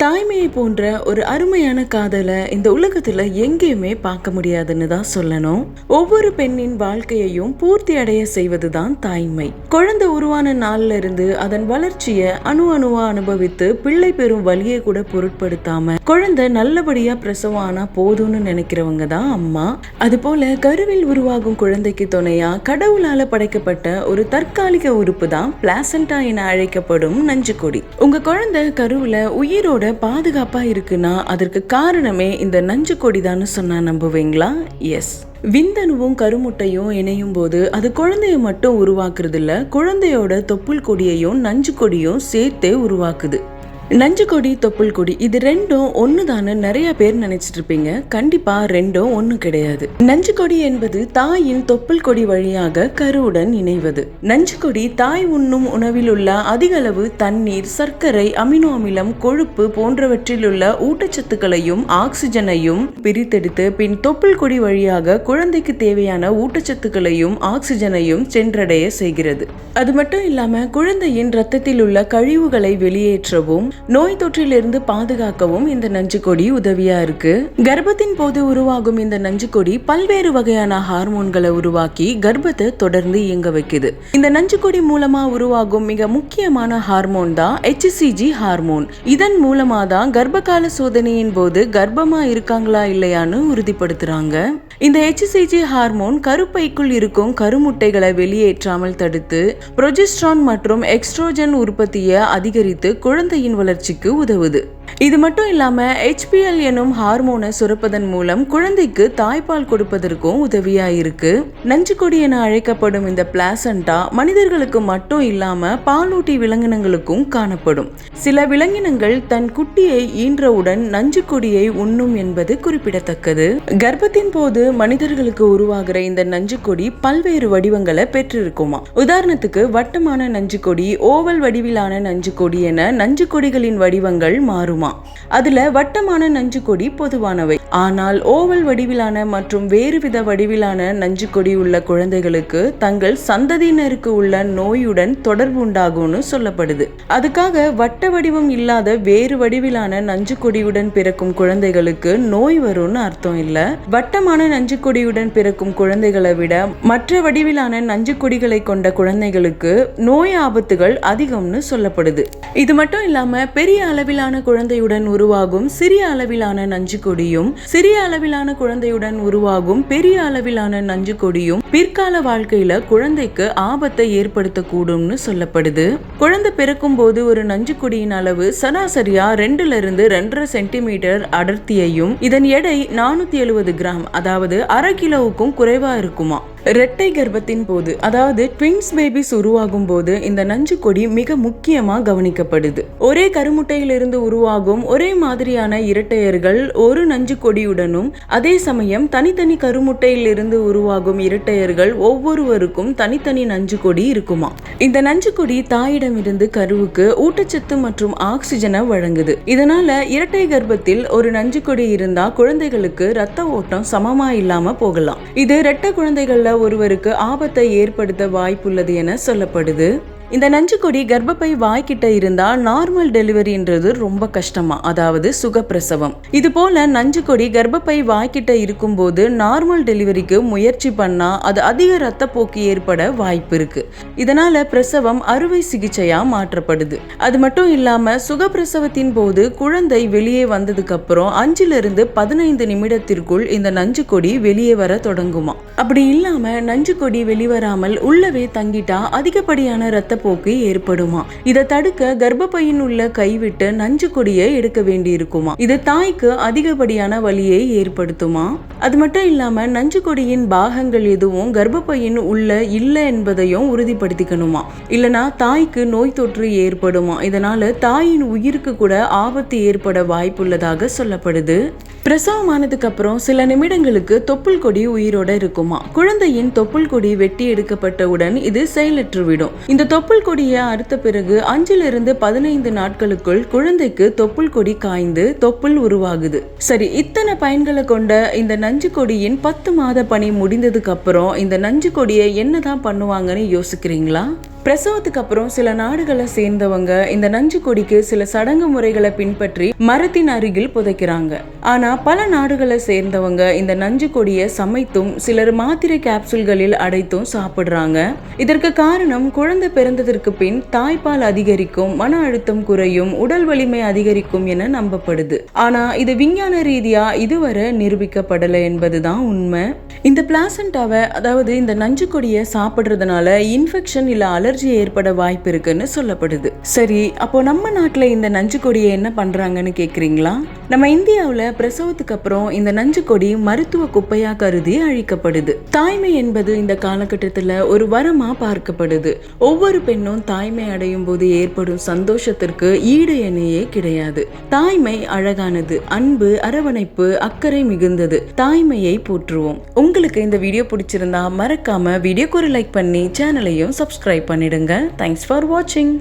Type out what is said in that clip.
தாய்மையை போன்ற ஒரு அருமையான காதலை இந்த உலகத்துல எங்கேயுமே பார்க்க முடியாதுன்னு தான் சொல்லணும். ஒவ்வொரு பெண்ணின் வாழ்க்கையையும் பூர்த்தி அடைய செய்வதுதான் தாய்மை. குழந்தை உருவான நாள்ல இருந்து அதன் வளர்ச்சியை அணுவா அனுபவித்து பிள்ளை பெறும் வழியை கூட பொருட்படுத்தாம குழந்தை நல்லபடியா பிரசவம் ஆனா போதும்னு நினைக்கிறவங்க தான் அம்மா. அது போல கருவில் உருவாகும் குழந்தைக்கு துணையா கடவுளால படைக்கப்பட்ட ஒரு தற்காலிக உறுப்பு தான் பிளாசண்டா என அழைக்கப்படும் நஞ்சுக்கொடி. உங்க குழந்தை கருவுல உயிரோட பாதுகாப்பா இருக்குன்னா அதற்கு காரணமே இந்த நஞ்சு கொடிதான்னு சொன்னா நம்புவீங்களா? எஸ். விந்தணுவும் கருமுட்டையும் இணையும் போது அது குழந்தைய மட்டும் உருவாக்குறது இல்ல, குழந்தையோட தொப்புள் கொடியையும் நஞ்சு கொடியும் சேர்த்தே உருவாக்குது. நஞ்சு கொடி தொப்புள் கொடி இது ரெண்டும் ஒண்ணுதான்னு நிறைய பேர் நினைச்சிட்டு இருப்பீங்க. கண்டிப்பா ரெண்டும் ஒண்ணு கிடையாது. நஞ்சு கொடி என்பது தாயின் தொப்புள் கொடி வழியாக கருவுடன் இணைவது. நஞ்சு கொடி தாய் உண்ணும் உணவில் உள்ள அதிக அளவு தண்ணீர், சர்க்கரை, அமினோ அமிலம், கொழுப்பு போன்றவற்றில் உள்ள ஊட்டச்சத்துக்களையும் ஆக்சிஜனையும் பிரித்தெடுத்து பின் தொப்புள் கொடி வழியாக குழந்தைக்கு தேவையான ஊட்டச்சத்துக்களையும் ஆக்சிஜனையும் சென்றடைய செய்கிறது. அது மட்டும் இல்லாம குழந்தையின் ரத்தத்தில் உள்ள கழிவுகளை வெளியேற்றவும் நோய் தொற்றிலிருந்து பாதுகாக்கவும் இந்த நஞ்சு கொடி உதவியா இருக்கு. கர்ப்பத்தின் போது உருவாகும் இந்த நஞ்சு கொடி பல்வேறு வகையான ஹார்மோன்களை உருவாக்கி கர்ப்பத்தை தொடர்ந்து இயங்க வைக்குது. இந்த நஞ்சு கொடி மூலமா உருவாகும் மிக முக்கியமான ஹார்மோன் தான் HCG ஹார்மோன். இதன் மூலமா தான் கர்ப்பகால சோதனையின் போது கர்ப்பமா இருக்காங்களா இல்லையான்னு உறுதிப்படுத்துறாங்க. இந்த HCG ஹார்மோன் கருப்பைக்குள் இருக்கும் கருமுட்டைகளை வெளியேற்றாமல் தடுத்து புரோஜெஸ்டரான் மற்றும் எக்ஸ்ட்ரோஜன் உற்பத்தியை அதிகரித்து குழந்தையின் வளர்ச்சிக்கு உதவுது. இது மட்டும் இல்லாம HPL எனும் ஹார்மோனை சுரப்பதன் மூலம் குழந்தைக்கு தாய்ப்பால் கொடுப்பதற்கும் உதவியா இருக்கு. நஞ்சு கொடி என அழைக்கப்படும் இந்த பிளாசண்டா மனிதர்களுக்கு மட்டும் இல்லாம பாலூட்டி விலங்கினங்களுக்கும் காணப்படும். சில விலங்கினங்கள் தன் குட்டியை ஈன்றவுடன் நஞ்சு கொடியை உண்ணும் என்பது குறிப்பிடத்தக்கது. கர்ப்பத்தின் போது மனிதர்களுக்கு உருவாகிற இந்த நஞ்சு கொடி பல்வேறு வடிவங்களை பெற்றிருக்குமா. உதாரணத்துக்கு வட்டமான நஞ்சு கொடி, ஓவல் வடிவிலான நஞ்சு கொடி என நஞ்சு கொடிகளின் வடிவங்கள் மாறுமா. அதுல வட்டமான நஞ்சு கொடி பொதுவானவை. ஆனால் ஓவல் வடிவிலான மற்றும் வேறு வித வடிவிலான நஞ்சு கொடி உள்ள குழந்தைகளுக்கு தங்கள் சந்ததியினருக்கு உள்ள நோயுடன் தொடர்பு உண்டாகும்னு சொல்லப்படுது. அதுக்காக வட்ட வடிவம் இல்லாத வேறு வடிவிலான நஞ்சு கொடியுடன் பிறக்கும் குழந்தைகளுக்கு நோய் வரும்னு அர்த்தம் இல்ல. வட்டமான நஞ்சு கொடியுடன் பிறக்கும் குழந்தைகளை விட மற்ற வடிவிலான நஞ்சு கொடிகளை கொண்ட குழந்தைகளுக்கு நோய் ஆபத்துகள் அதிகம்னு சொல்லப்படுது. இது மட்டும் இல்லாம பெரிய அளவிலான குழந்தையுடன் உருவாகும் சிறிய அளவிலான நஞ்சு கொடியும், சிறிய அளவிலான குழந்தையுடன் உருவாகும் பெரிய அளவிலான நஞ்சு கொடியும் பிற்கால வாழ்க்கையில குழந்தைக்கு ஆபத்தை ஏற்படுத்தக்கூடும்னு சொல்லப்படுது. குழந்தை பிறக்கும் போது ஒரு நஞ்சு கொடியின் அளவு சராசரியா 2-2.5 சென்டிமீட்டர் அடர்த்தியையும் இதன் எடை 470 கிராம் அதாவது அரை கிலோவுக்கும் குறைவா இருக்குமா. இரட்டை கர்ப்பத்தின் போது அதாவது ட்வின்ஸ் பேபிஸ் உருவாகும் போது இந்த நஞ்சு கொடி மிக முக்கியமா கவனிக்கப்படுது. ஒரே கருமுட்டையிலிருந்து உருவாகும் ஒரே மாதிரியான இரட்டையர்கள் ஒரு நஞ்சு கொடியுடனும், அதே சமயம் தனித்தனி கருமுட்டையிலிருந்து உருவாகும் இரட்டையர்கள் ஒவ்வொருவருக்கும் தனித்தனி நஞ்சு கொடி இருக்குமா. இந்த நஞ்சு கொடி தாயிடமிருந்து கருவுக்கு ஊட்டச்சத்து மற்றும் ஆக்சிஜனை வழங்குது. இதனால இரட்டை கர்ப்பத்தில் ஒரு நஞ்சு கொடி இருந்தா குழந்தைகளுக்கு ரத்த ஓட்டம் சமமா இல்லாம போகலாம். இது இரட்டை குழந்தைகள்ல ஒருவருக்கு ஆபத்தை ஏற்படுத்த வாய்ப்புள்ளது என சொல்லப்படுது. இந்த நஞ்சு கொடி கர்ப்பப்பை வாய்க்கிட்ட இருந்தா நார்மல் டெலிவரின்றது ரொம்ப கஷ்டமா, அதாவது சுகப்பிரசவம். இது போல நஞ்சு கொடி கர்ப்பப்பை வாய்க்கிட்ட இருக்கும் போது நார்மல் டெலிவரிக்கு முயற்சி பண்ணா அது அதிக ரத்த போக்கு ஏற்பட வாய்ப்பு இருக்கு. இதனால பிரசவம் அறுவை சிகிச்சையா மாற்றப்படுது. அது மட்டும் இல்லாம சுகப்பிரசவத்தின் போது குழந்தை வெளியே வந்ததுக்கு அப்புறம் 5-15 நிமிடத்திற்குள் இந்த நஞ்சு கொடி வெளியே வர தொடங்குமா. அப்படி இல்லாம நஞ்சு கொடி வெளிவராமல் உள்ளவே தங்கிட்டா அதிகப்படியான ரத்த போக்கு ஏற்படுமா. இதை தடுக்க கர்ப்பப்பையின் உள்ள கைவிட்டு நஞ்சு கொடியை எடுக்க வேண்டி இருக்குமா. இது தாய்க்கு அதிகப்படியான வலியை ஏற்படுத்துமா. அது மட்டும் இல்லாம நஞ்சு கொடியின் பாகங்கள் எதுவும் கர்ப்பப்பையின் உள்ள இல்லை என்பதையும் உறுதிப்படுத்திக்கணுமா. இல்லனா தாய்க்கு நோய் தொற்று ஏற்படுமா. இதனால தாயின் உயிருக்கு கூட ஆபத்து ஏற்பட வாய்ப்புள்ளதாக சொல்லப்படுது. பிரசவமானதுக்கு அப்புறம் சில நிமிடங்களுக்கு தொப்புள் கொடி உயிரோட இருக்குமா. குழந்தையின் தொப்புள் கொடி வெட்டி எடுக்கப்பட்டவுடன் இது செயலற்றுவிடும். இந்த தொப்புள் கொடியை அறுத்த பிறகு 5 to 15 நாட்களுக்குள் குழந்தைக்கு தொப்புள் கொடி காய்ந்து தொப்புள் உருவாகுது. சரி, இத்தனை பயன்களை கொண்ட இந்த நஞ்சு கொடியின் 10 மாத பணி முடிந்ததுக்கு அப்புறம் இந்த நஞ்சு கொடியை என்னதான் பண்ணுவாங்கன்னு யோசிக்கிறீங்களா? பிரசவத்துக்கு அப்புறம் சில நாடுகளை சேர்ந்தவங்க இந்த நஞ்சு கொடிக்கு சில சடங்கு முறைகளை பின்பற்றி மரத்தின் அருகில் புதைக்கிறாங்க. ஆனா பல நாடுகளை சேர்ந்தவங்க இந்த நஞ்சு கொடியை சமைத்தும் சிலர் மாத்திரை கேப்சூல்களில் அடைத்தும் சாப்பிடுறாங்க. இதற்கு காரணம் குழந்தை பிறந்ததற்கு பின் தாய்ப்பால் அதிகரிக்கும், மன அழுத்தம் குறையும், உடல் வலிமை அதிகரிக்கும் என நம்பப்படுது. ஆனா இது விஞ்ஞான ரீதியா இதுவரை நிரூபிக்கப்படலை என்பதுதான் உண்மை. இந்த பிளாசண்டாவை, அதாவது இந்த நஞ்சு கொடியை சாப்பிடுறதுனால இன்ஃபெக்ஷன் இல்ல அலர்ஜி ஏற்பட வாய்ப்பு இருக்குன்னு சொல்லப்படுது. சரி, அப்போ நம்ம நாட்டுல இந்த நஞ்சு கொடியை என்ன பண்றாங்கன்னு கேக்குறீங்களா? நம்ம இந்தியாவுல பிரசவத்துக்கு அப்புறம் இந்த நஞ்சு கொடி மருத்துவ குப்பையா கருதி அழிக்கப்படுது. தாய்மை என்பது இந்த காலகட்டத்துல ஒரு வரமா பார்க்கப்படுது. ஒவ்வொரு பெண்ணும் தாய்மை அடையும் போது ஏற்படும் சந்தோஷத்திற்கு ஈடு இணையே கிடையாது. தாய்மை அழகானது, அன்பு, அரவணைப்பு, அக்கறை மிகுந்தது. தாய்மையை போற்றுவோம். உங்களுக்கு இந்த வீடியோ பிடிச்சிருந்தா மறக்காம வீடியோக்கு ஒரு லைக் பண்ணி சேனலையும் சப்ஸ்கிரைப் பண்ணிடுங்க. தேங்க்ஸ் ஃபார் வாட்சிங்.